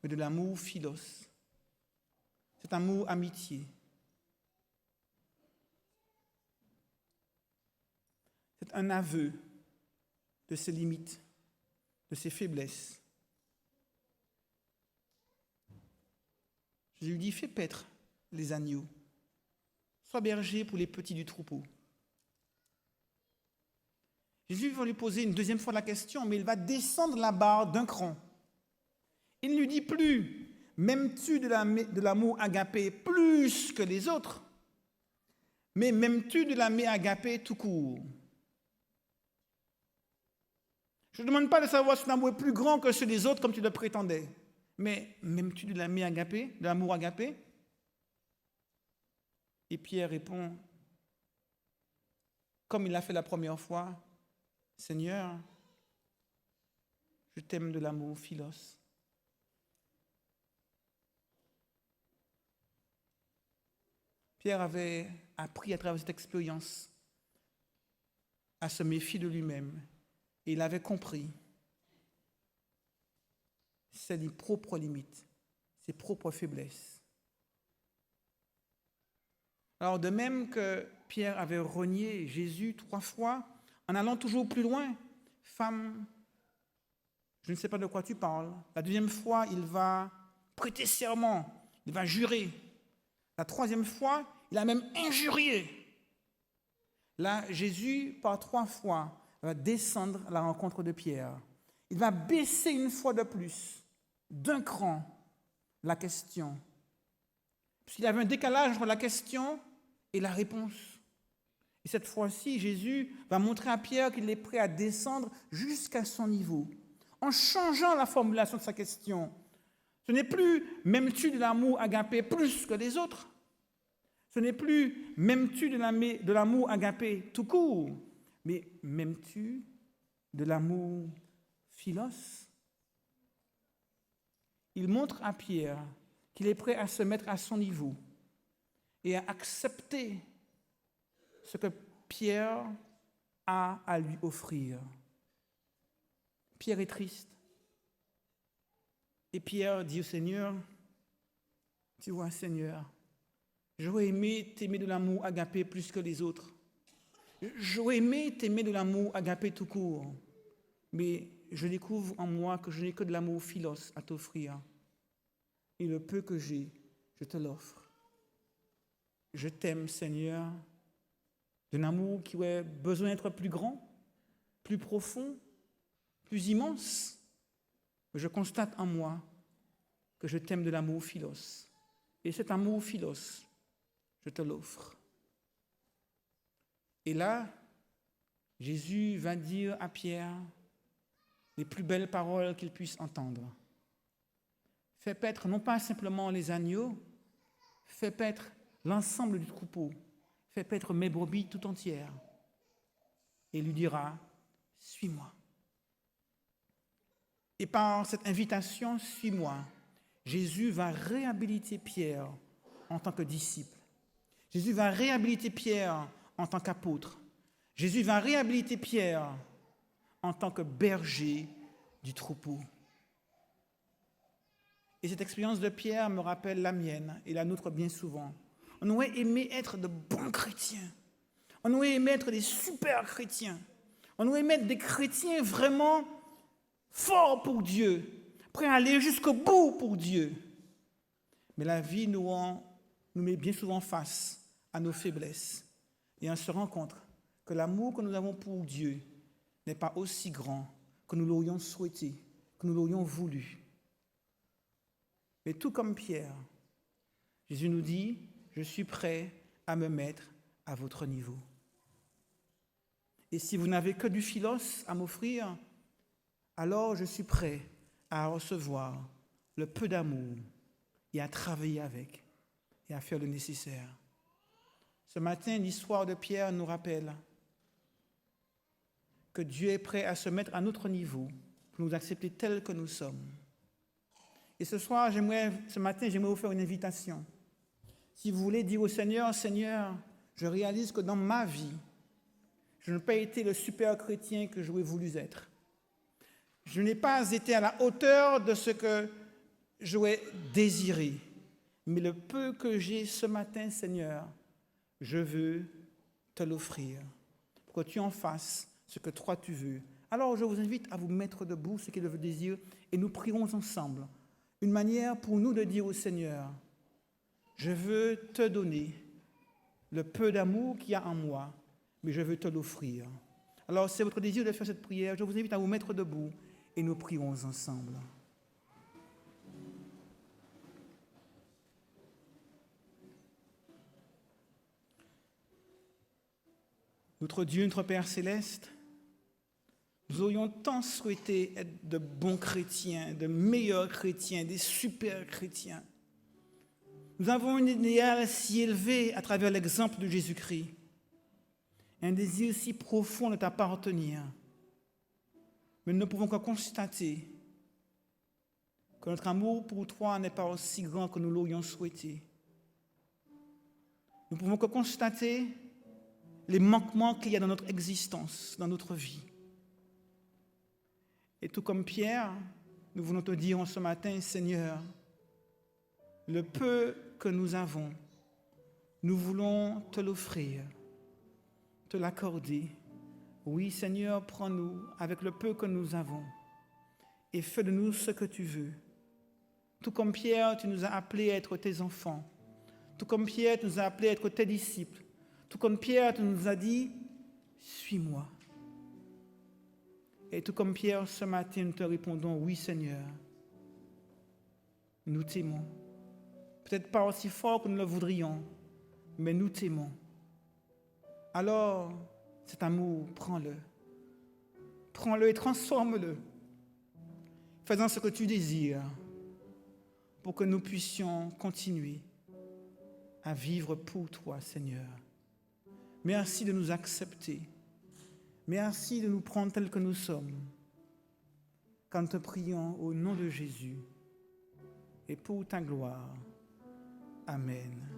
mais de l'amour philos. C'est un amour amitié. C'est un aveu de ses limites, de ses faiblesses. Je lui dis, fais paître les agneaux. Sois berger pour les petits du troupeau. Jésus va lui poser une deuxième fois la question, mais il va descendre la barre d'un cran. Il ne lui dit plus, m'aimes-tu de l'amour agapé plus que les autres, mais m'aimes-tu de l'amour agapé tout court? Je ne demande pas de savoir si l'amour est plus grand que ceux des autres comme tu le prétendais, mais m'aimes-tu de l'amour agapé? Et Pierre répond, comme il l'a fait la première fois, Seigneur, je t'aime de l'amour philos. Pierre avait appris à travers cette expérience à se méfier de lui-même. Et il avait compris ses propres limites, ses propres faiblesses. Alors de même que Pierre avait renié Jésus 3 fois, en allant toujours plus loin, femme, je ne sais pas de quoi tu parles. La deuxième fois, il va prêter serment, il va jurer. La troisième fois, il a même injurié. Là, Jésus, par 3 fois, va descendre à la rencontre de Pierre. Il va baisser une fois de plus, d'un cran, la question. Puisqu'il y avait un décalage entre la question et la réponse. Et cette fois-ci, Jésus va montrer à Pierre qu'il est prêt à descendre jusqu'à son niveau, en changeant la formulation de sa question. Ce n'est plus « m'aimes-tu de l'amour agapé plus que les autres ?» Ce n'est plus « m'aimes-tu de l'amour agapé tout court ?» mais « m'aimes-tu de l'amour philos ?» Il montre à Pierre qu'il est prêt à se mettre à son niveau et à accepter ce que Pierre a à lui offrir. Pierre est triste. Et Pierre dit au Seigneur, tu vois, Seigneur, j'aurais aimé t'aimer de l'amour agapé plus que les autres. J'aurais aimé t'aimer de l'amour agapé tout court. Mais je découvre en moi que je n'ai que de l'amour philos à t'offrir. Et le peu que j'ai, je te l'offre. Je t'aime, Seigneur, d'un amour qui aurait besoin d'être plus grand, plus profond, plus immense. Mais je constate en moi que je t'aime de l'amour philos. Et cet amour philos, je te l'offre. Et là, Jésus va dire à Pierre les plus belles paroles qu'il puisse entendre. Fais paître non pas simplement les agneaux, fais paître l'ensemble du troupeau, fais paître mes brebis tout entières. Et il lui dira, suis-moi. Et par cette invitation, suis-moi, Jésus va réhabiliter Pierre en tant que disciple. Jésus va réhabiliter Pierre en tant qu'apôtre. Jésus va réhabiliter Pierre en tant que berger du troupeau. Et cette expérience de Pierre me rappelle la mienne et la nôtre bien souvent. On aurait aimé être de bons chrétiens. On aurait aimé être des super chrétiens. On aurait aimé être des chrétiens vraiment forts pour Dieu, prêts à aller jusqu'au bout pour Dieu. Mais la vie nous met bien souvent face à nos faiblesses. Et on se rend compte que l'amour que nous avons pour Dieu n'est pas aussi grand que nous l'aurions souhaité, que nous l'aurions voulu. Mais tout comme Pierre, Jésus nous dit, je suis prêt à me mettre à votre niveau. Et si vous n'avez que du philos à m'offrir, alors je suis prêt à recevoir le peu d'amour et à travailler avec et à faire le nécessaire. Ce matin, l'histoire de Pierre nous rappelle que Dieu est prêt à se mettre à notre niveau pour nous accepter tels que nous sommes. Et ce matin, j'aimerais vous faire une invitation. Si vous voulez dire au Seigneur, Seigneur, je réalise que dans ma vie, je n'ai pas été le super chrétien que j'aurais voulu être. Je n'ai pas été à la hauteur de ce que j'aurais désiré. Mais le peu que j'ai ce matin, Seigneur, je veux te l'offrir pour que tu en fasses ce que toi tu veux. Alors je vous invite à vous mettre debout, ce qui est le désir, et nous prierons ensemble. Une manière pour nous de dire au Seigneur, je veux te donner le peu d'amour qu'il y a en moi, mais je veux te l'offrir. Alors c'est votre désir de faire cette prière, je vous invite à vous mettre debout et nous prierons ensemble. Notre Dieu, notre Père céleste, nous aurions tant souhaité être de bons chrétiens, de meilleurs chrétiens, des super chrétiens. Nous avons un idéal si élevé à travers l'exemple de Jésus-Christ, un désir si profond de t'appartenir. Mais nous ne pouvons que constater que notre amour pour toi n'est pas aussi grand que nous l'aurions souhaité. Nous ne pouvons que constater les manquements qu'il y a dans notre existence, dans notre vie. Et tout comme Pierre, nous voulons te dire en ce matin, Seigneur, le peu que nous avons, nous voulons te l'offrir, te l'accorder. Oui, Seigneur, prends-nous avec le peu que nous avons et fais de nous ce que tu veux. Tout comme Pierre, tu nous as appelés à être tes enfants. Tout comme Pierre, tu nous as appelés à être tes disciples. Tout comme Pierre, tu nous as dit, suis-moi. Et tout comme Pierre, ce matin, nous te répondons, oui Seigneur, nous t'aimons. peut-être pas aussi fort que nous le voudrions, mais nous t'aimons. Alors, cet amour, prends-le. Prends-le et transforme-le. Fais-en ce que tu désires pour que nous puissions continuer à vivre pour toi, Seigneur. Merci de nous accepter. Merci de nous prendre tels que nous sommes. Quand nous te prions au nom de Jésus et pour ta gloire. Amen.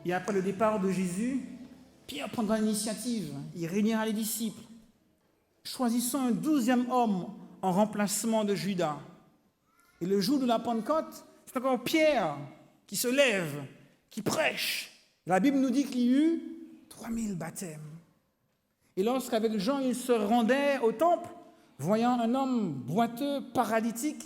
Et après le départ de Jésus, Pierre prendra l'initiative. Il réunira les disciples. Choisissons un 12e homme en remplacement de Judas. Et le jour de la Pentecôte, c'est encore Pierre qui se lève, qui prêche. La Bible nous dit qu'il y eut 3000 baptêmes. Et lorsqu'avec Jean, il se rendait au temple, voyant un homme boiteux, paralytique,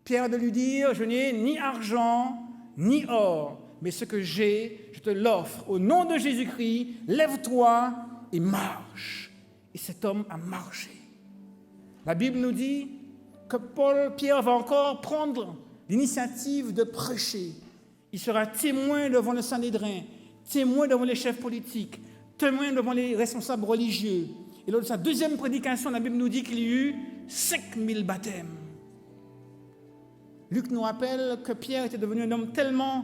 Pierre de lui dire « Je n'ai ni argent, ni or, mais ce que j'ai, je te l'offre. Au nom de Jésus-Christ, lève-toi et marche. » Et cet homme a marché. La Bible nous dit que Pierre va encore prendre l'initiative de prêcher. Il sera témoin devant le Sanhédrin, témoin devant les chefs politiques, témoin devant les responsables religieux. Et lors de sa deuxième prédication, la Bible nous dit qu'il y eut 5000 baptêmes. Luc nous rappelle que Pierre était devenu un homme tellement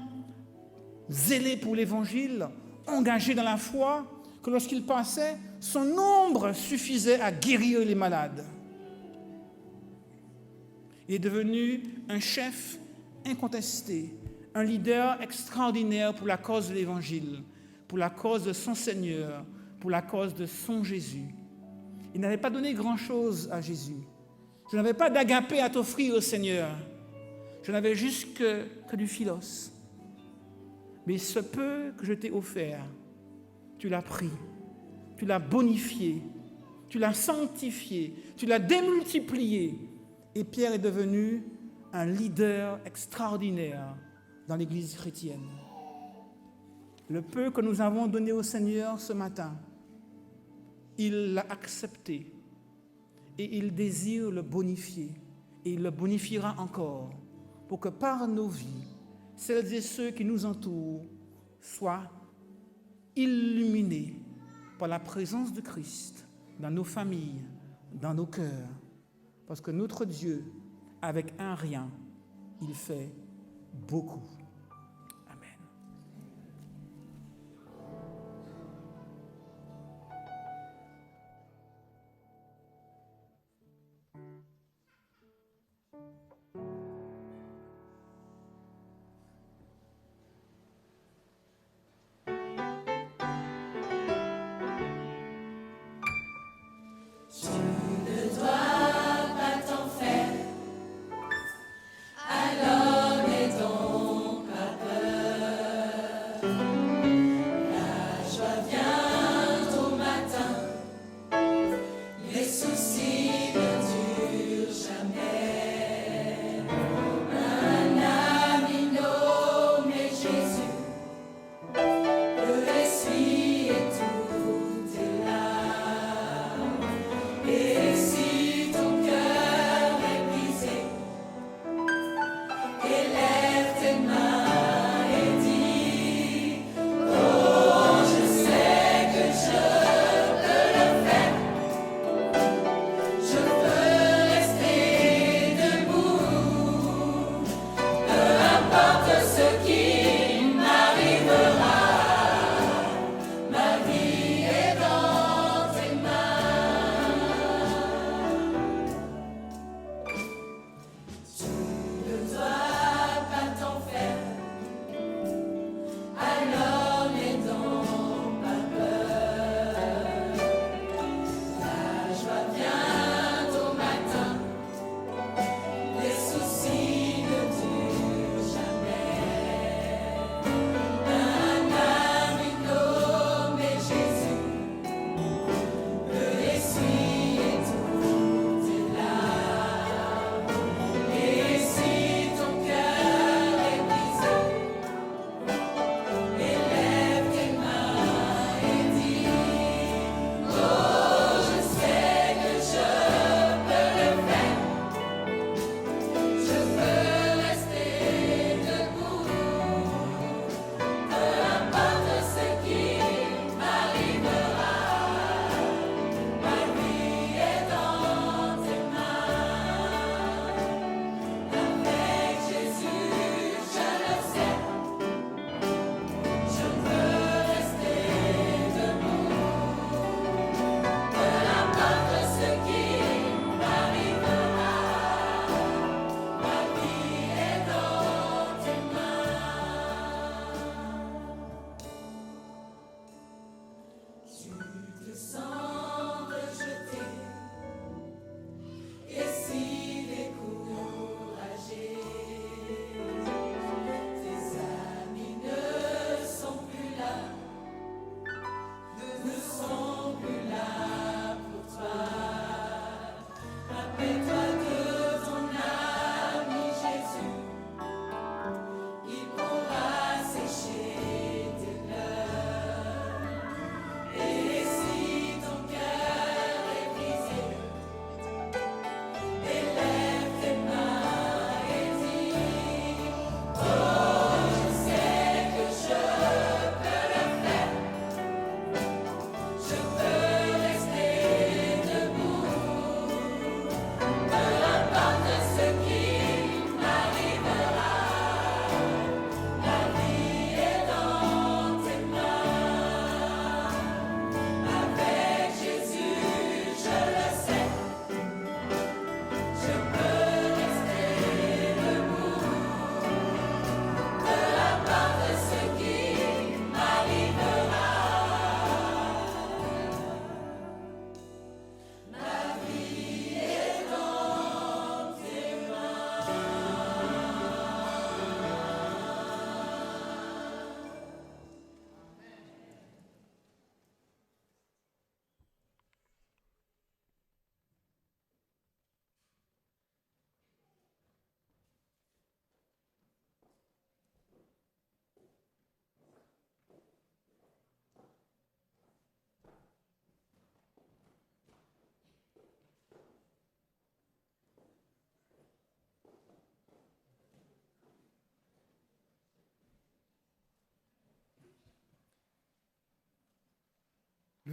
zélé pour l'Évangile, engagé dans la foi, que lorsqu'il passait, son ombre suffisait à guérir les malades. Il est devenu un chef incontesté, un leader extraordinaire pour la cause de l'Évangile, pour la cause de son Seigneur, pour la cause de son Jésus. Il n'avait pas donné grand-chose à Jésus. Je n'avais pas d'agapé à t'offrir au Seigneur. Je n'avais juste que du philos. Mais ce peu que je t'ai offert, tu l'as pris, tu l'as bonifié, tu l'as sanctifié, tu l'as démultiplié. Et Pierre est devenu un leader extraordinaire dans l'Église chrétienne. Le peu que nous avons donné au Seigneur ce matin, il l'a accepté et il désire le bonifier. Et il le bonifiera encore pour que par nos vies, celles et ceux qui nous entourent soient illuminés par la présence de Christ dans nos familles, dans nos cœurs. Parce que notre Dieu, avec un rien, il fait beaucoup. Amen.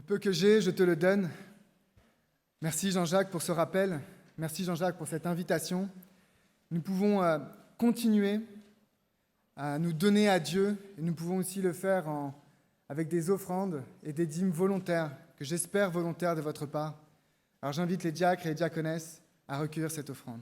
peu que j'ai, je te le donne. Merci Jean-Jacques pour ce rappel. Merci Jean-Jacques pour cette invitation. Nous pouvons continuer à nous donner à Dieu et nous pouvons aussi le faire avec des offrandes et des dîmes volontaires, que j'espère volontaires de votre part. Alors j'invite les diacres et les diaconesses à recueillir cette offrande.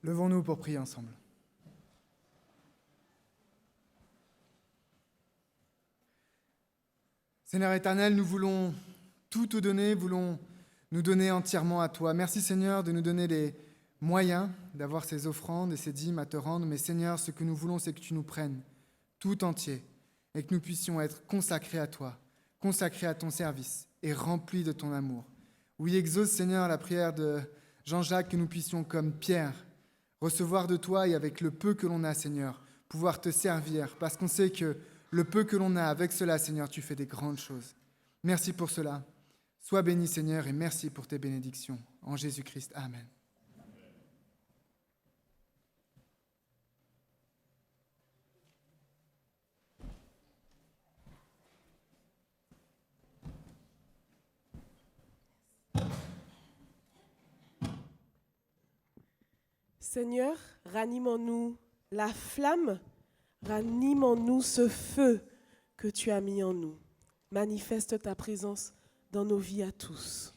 Levons-nous pour prier ensemble. Seigneur éternel, nous voulons tout te donner, voulons nous donner entièrement à toi. Merci Seigneur de nous donner les moyens d'avoir ces offrandes et ces dîmes à te rendre. Mais Seigneur, ce que nous voulons, c'est que tu nous prennes tout entier et que nous puissions être consacrés à toi, consacrés à ton service et remplis de ton amour. Oui, exauce Seigneur la prière de Jean-Jacques, que nous puissions comme Pierre recevoir de toi et avec le peu que l'on a, Seigneur, pouvoir te servir, parce qu'on sait que le peu que l'on a, avec cela, Seigneur, tu fais des grandes choses. Merci pour cela. Sois béni, Seigneur, et merci pour tes bénédictions. En Jésus-Christ, Amen. Seigneur, ranime-nous la flamme, ranime-nous ce feu que tu as mis en nous. Manifeste ta présence dans nos vies à tous.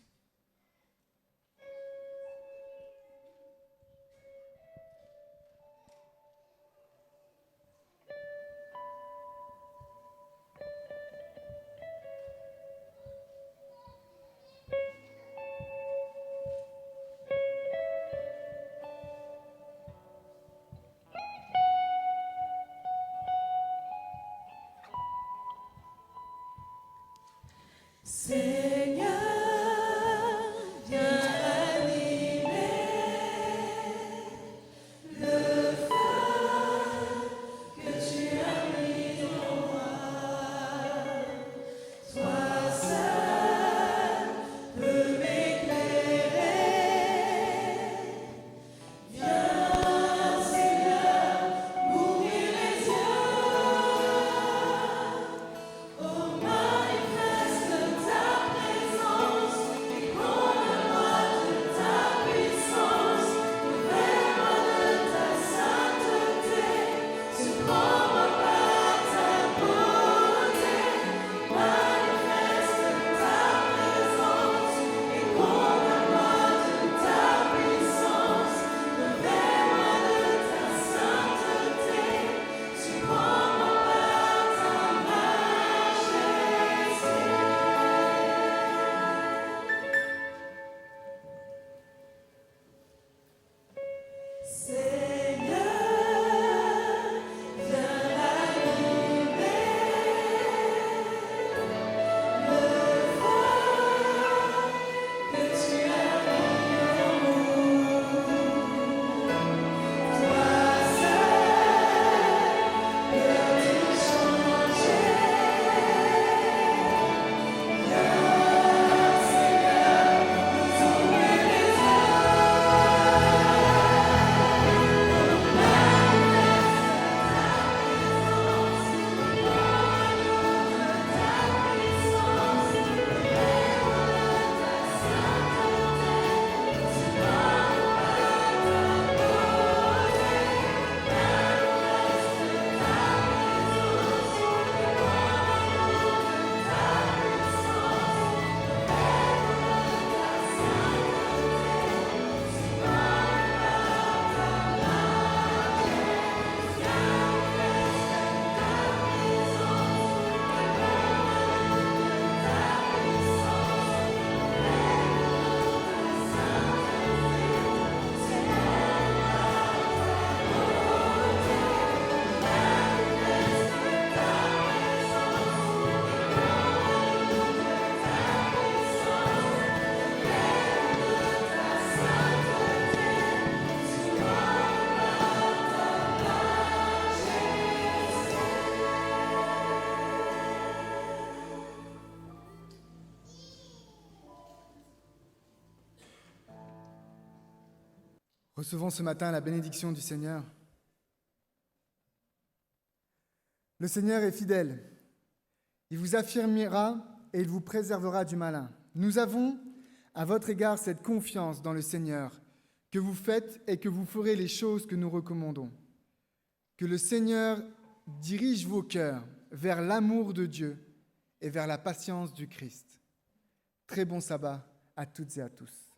Seigneur, Recevons ce matin la bénédiction du Seigneur. Le Seigneur est fidèle. Il vous affirmera et il vous préservera du malin. Nous avons à votre égard cette confiance dans le Seigneur, que vous faites et que vous ferez les choses que nous recommandons. Que le Seigneur dirige vos cœurs vers l'amour de Dieu et vers la patience du Christ. Très bon sabbat à toutes et à tous.